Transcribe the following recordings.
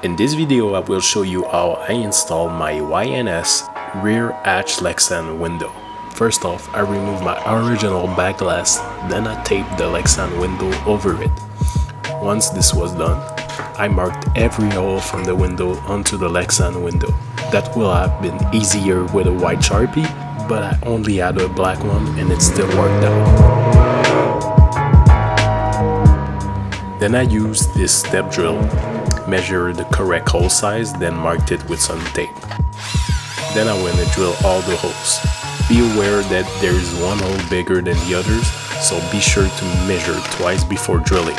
In this video I will show you how I install my YNS rear hatch Lexan window. First off, I remove my original back glass, then I tape the Lexan window over it. Once this was done, I marked every hole from the window onto the Lexan window. That will have been easier with a white Sharpie, but I only had a black one and it still worked out. Then I used this step drill, measured the correct hole size, then marked it with some tape. Then I went and drilled all the holes. Be aware that there is one hole bigger than the others, so be sure to measure twice before drilling.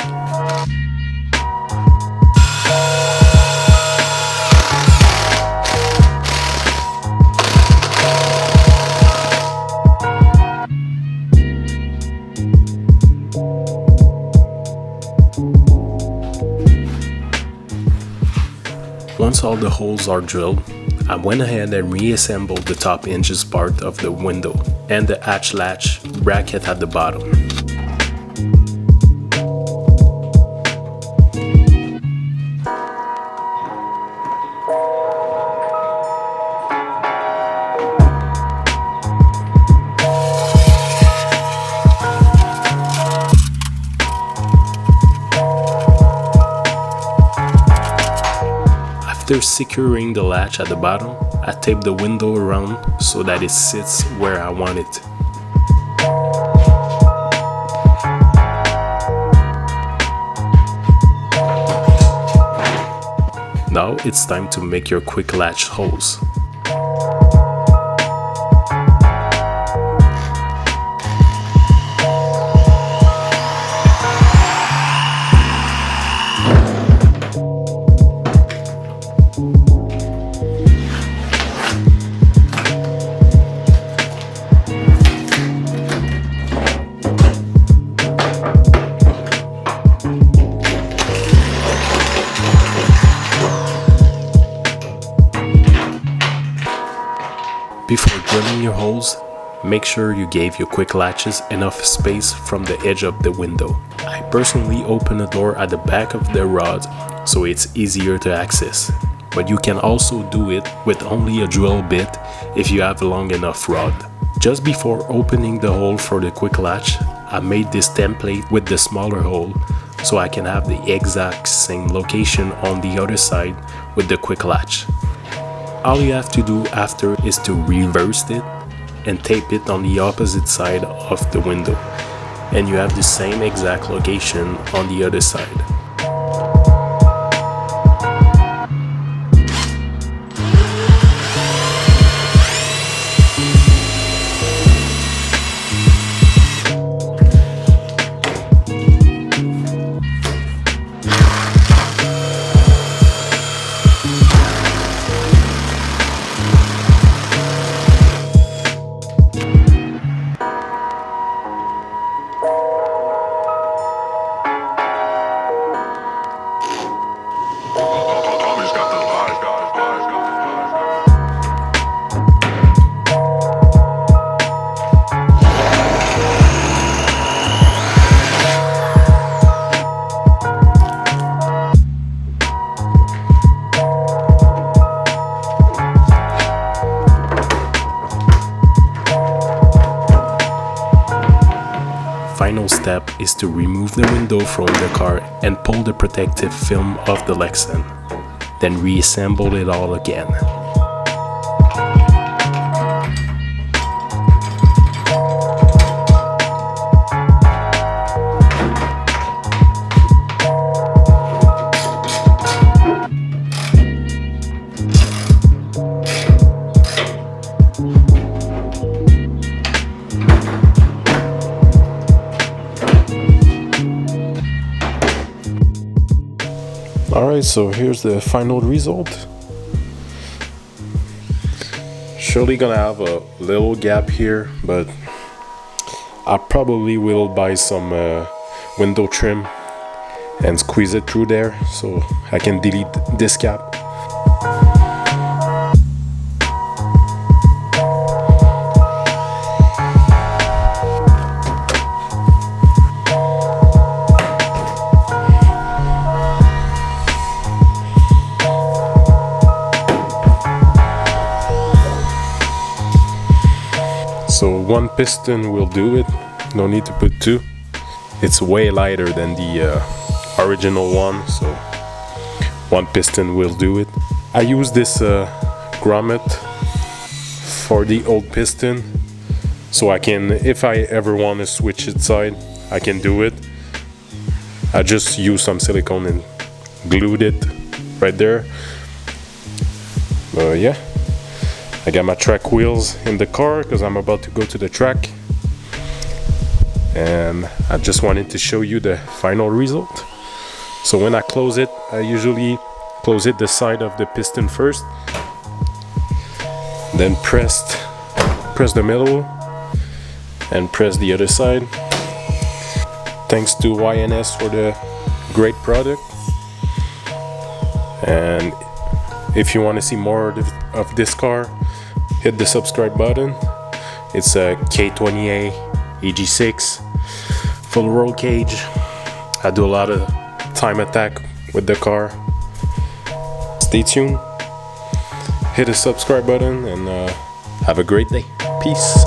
Once all the holes are drilled, I went ahead and reassembled the top hinges part of the window and the hatch latch bracket at the bottom. After securing the latch at the bottom, I tape the window around so that it sits where I want it. Now it's time to make your quick latch holes. Before drilling your holes, make sure you gave your quick latches enough space from the edge of the window. I personally open a door at the back of the rod so it's easier to access, but you can also do it with only a drill bit if you have a long enough rod. Just before opening the hole for the quick latch, I made this template with the smaller hole so I can have the exact same location on the other side with the quick latch. All you have to do after is to reverse it and tape it on the opposite side of the window, and you have the same exact location on the other side. Final step is to remove the window from the car and pull the protective film off the Lexan, then reassemble it all again. Alright, so here's the final result. Surely gonna have a little gap here, but I probably will buy some window trim and squeeze it through there so I can delete this gap. So one piston will do it, no need to put two. It's way lighter than the original one, so one piston will do it. I use this grommet for the old piston, so I can, if I ever want to switch it side, I can do it. I just use some silicone and glued it right there. Yeah, I got my track wheels in the car because I'm about to go to the track, and I just wanted to show you the final result. So when I close it, I usually close it the side of the piston first, then press the middle and press the other side. Thanks to YNS for the great product. And if you want to see more of this car, hit the subscribe button. It's a K20A EG6 full roll cage. I do a lot of time attack with the car. Stay tuned, hit the subscribe button, and have a great day. Peace.